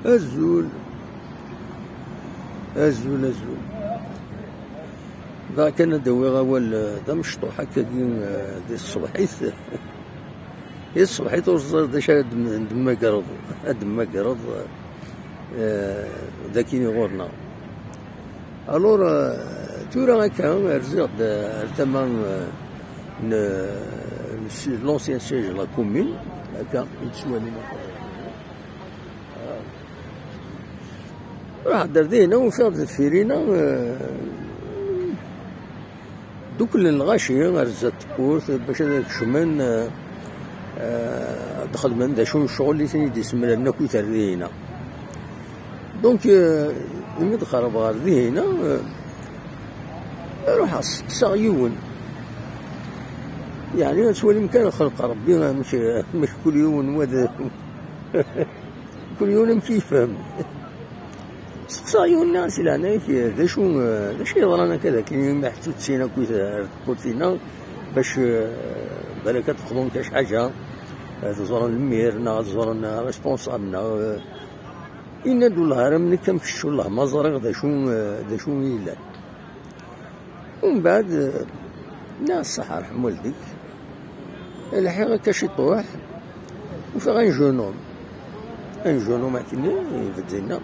أزول أزول أزول ذا كان دوي غوال دا مشطوح هكا دي الصبحيت الصبحيت وصل دا شا دما قرض دما قرض دا كيني غورنا الور تورا هكا رزق تما لونسيان سيج لا كومين هكا يتسواني راح دردينا وفي فيرينا دوك الغاشي رزات تبورت باش هذاك الشمان دخل من دا شون الشغل اللي ثاني يسمى لنا كي تردينا دونك ملي دخل بغار ذينا روح صاغيون يعني سوالي مكان خلق ربي مش كل يوم وذا كل يوم كيفهم صايون الناس لهنا دا شو يضرنا كذا كاين ما حتى تسينا كوتينا باش بالك تخدم كاش حاجه تزور الميرنا تزور ريسبونسابلنا إن دولار ملي كنمشيو الله مزرق دا شو يلا ومن بعد ناس صح رحم والديك الحقيقه كاش يطوح وفي غنجونوم كاين يبدلنا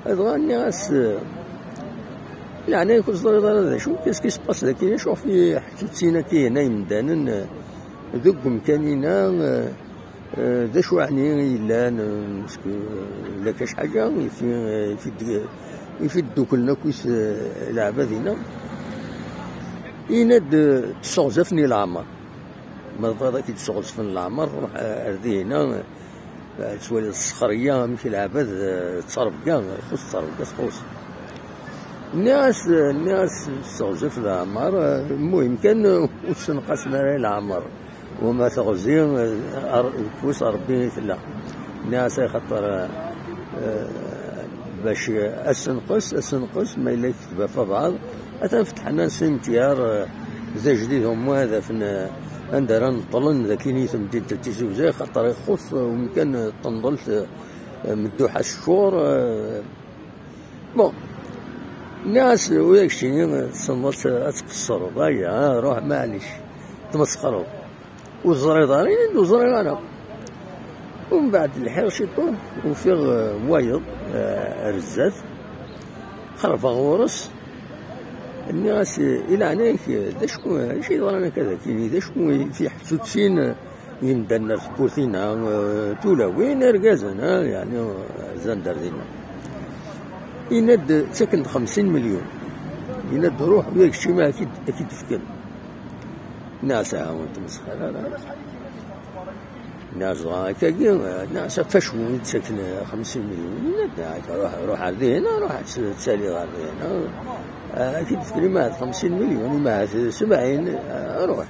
هذا الناس يعني يكون صدر هذا شو كيسكي سباس لكن شوف في حتى تسينا كاينه يمدانا ذوك مكانينا دا شو يعني الا لا كاش حاجه يفيدو كلنا كويس العبادينا يناد تصوزفني العمر ما ضرا كي تصوزفني العمر روح اردينا تسوالي الصخريه ماشي العباد تصرف كاع خص تصرف كاع تخص الناس تصوزف العمر المهم كان وتنقص مراي العمر وما تغزي كويس ربي يتلا الناس خاطر باش اسنقص ما الا كتبها في بعض فتحنا سنتيار زي جديد هما هذا فينا عندنا نطلن ذاك نيت مدينة تيزي وزي خاطر يخص ومكان تنضلت مدوحة الشهور بون الناس وياك شي تصنت تقصروا ضايع روح معليش تمسخروا والزريضانين عنده زريضانة ومن بعد الحير شيطون وفيه وايض رزات خرفة غورس الناس الى عناك دا شكون شي رانا كذا كاين دا شكون في حسوتين يمدنا في بوثينا تولا وين ركازنا يعني زندر دينا يناد ساكن 50 مليون يناد روح وياك شي ما اكيد فكر ناس وانت مسخره لا ناس هكا ناس فشو ساكن 50 مليون يناد روح عندنا روح تسالي غادينا اكيد في كلمات 50 مليون مع 70 روح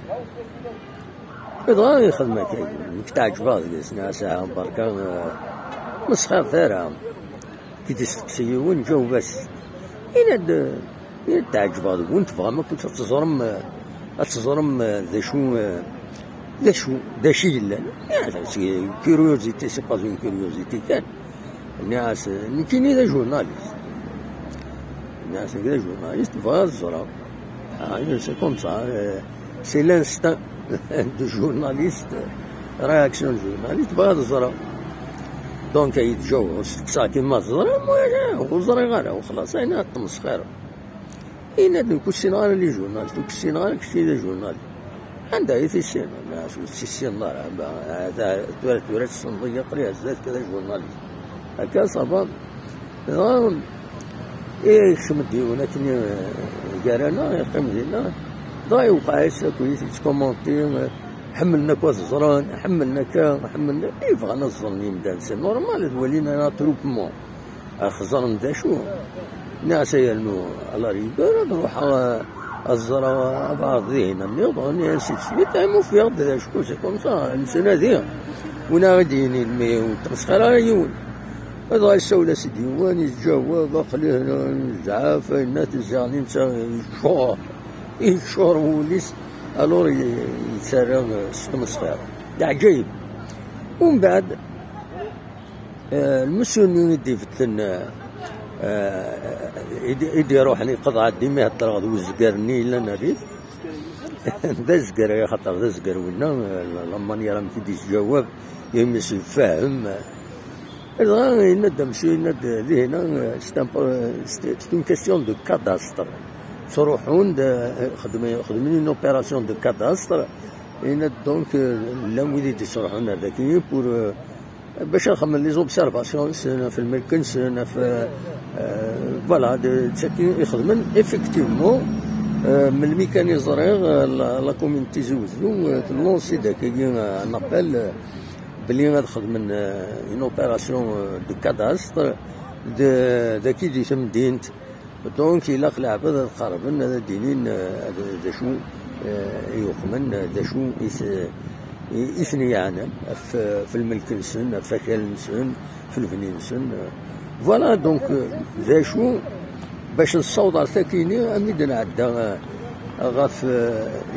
يبغى يخدم هكا مقطع جباز ناس بركا مسخر ثارهم كي تستقسي وين جاو بس يناد تعجبات وانت فاهم كنت تزرم ذا شي لا كيوريوزيتي سي با اون كيوريوزيتي كان الناس كاين ذا جورناليست الناس هكذا جورناليست بغا الزرا سي كوم سا سي لانستان دو جورناليست رياكسيون جورناليست بغا الزرا دونك يتجاو استقصا كيما الزرا وزرا غير وخلاص هنا التمسخير هنا دوك السيناريو اللي جورناليست دوك السيناريو كشتي ذا جورناليست عندها يثيسين الناس والسيسين هذا تورات الصندوقية قرية زاد كذا جورناليست هكا صباب شمد ولكن قالنا يقيم ديالنا ضاي وقع يسا كويس تكومونتي حملنا كواز زران حملنا حملنا بغانا الظن يمدان سي نورمال ولينا تروبمون خزرن دا شو ناس يلنو على ريبير نروح الزرا بعض ذهنا نيضون نسيت يتعمو في غد دا شكون سي كوم سا الانسان هذيا ونا غاديين المي وتمسخر يون هذا يسوي سيدي وين يتجاوب خليه الزعاف الناس الزعلين يشور وليس الور يتسرى تمسخر عجيب ومن بعد المسيو يدي فتن يدي يروح يقطع ديما يهضر غد وزقرني الا نريد ذا زقر يا خاطر ذا زقر ونا لما راه تيدي تجاوب يمس فاهم الغا يند مشي يند لهنا سي اون كيسيون دو كاداستر تروحون خدمين اون اوبيراسيون دو كاداستر يند دونك لا ويدي تروحون هذاك بور باش نخمم لي زوبسيرفاسيون سنة في الملكن سنة في فوالا يخدمن افكتيفمون من الميكانيزريغ لا كوميونيتي زوزو تلونسي داك ان ابل بلي غتخدم اون اوبيراسيون دو كاداستر داكي دي تمدينت دونك الا العباد تقربن دينين دا شو يخمن دا شو إثني يعني في الملكنسن في كالنسن في الفنينسن فوالا دونك ذا شو باش نصوض على ثاكيني أميد نعدى غاف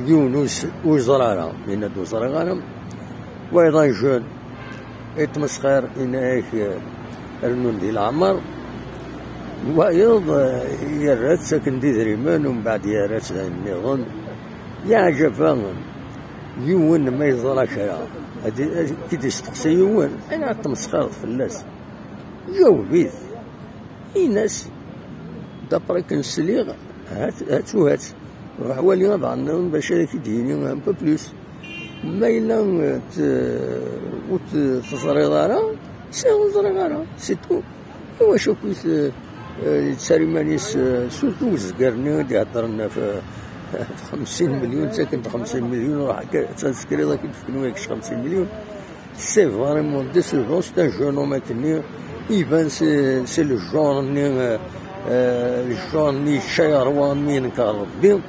يونس وزرارة من وزرارة وأيضا جون يتمسخر إنك رنون دي العمر وأيضا يرات ساكن دي دريمان ومن بعد يرات النظام يعجب يون ما يزرع كرا هادي كي تستقسي يون انا تمسخرت في الناس جاوبيت الناس دابري كنسليغ هات روح ولي غضعنا باش هذاك يديني ان بو بلوس ما الا تزري دارا سي زري دارا سي تو هو شوف تسالمانيس سورتو زكرني يهضر لنا في 50 مليون ساكن 50 مليون راح تنسكري ذاك تفكنوا ياكش 50 مليون سي فريمون ديسيفون سي ان جون هوم كني يبان سي لو جون ني شيروان ني نكار ربي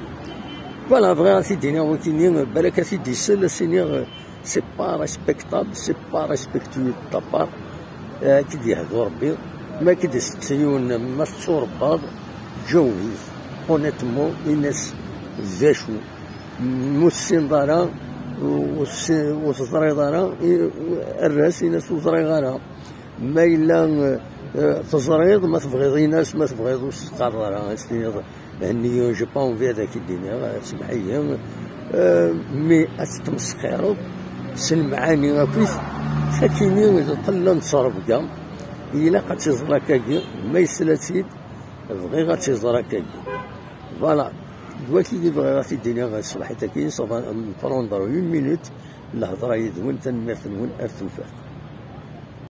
فوالا فغي سيديني ولكن بالك سيدي سي سينيغ سي با ريسبكتابل سي با ريسبكتوي طابار كي يهضر ربي ما كي تسيون ما تصور بعض جوز اونيتمون الناس زاشو موسين دارا وصدري دارا الراس ناس وصدري دارا ما إلا تزريض ما تبغيض ناس ما تبغيض وتقرر دارا هني جو با اونفي هذاك الدنيا سمحية مي أتمسخيرو سي المعاني غاكيس ساكيني قلا نتصرف كاع إلا قد تزرا كاكي ما يسلاتيد بغي غاتيزرا كاكي فوالا دلوقتي اللي بغا غادي الدنيا غا الصباح تاكين صافا نبروندرو 1 مينوت الهضره يدون تنمير تنون ارتوفات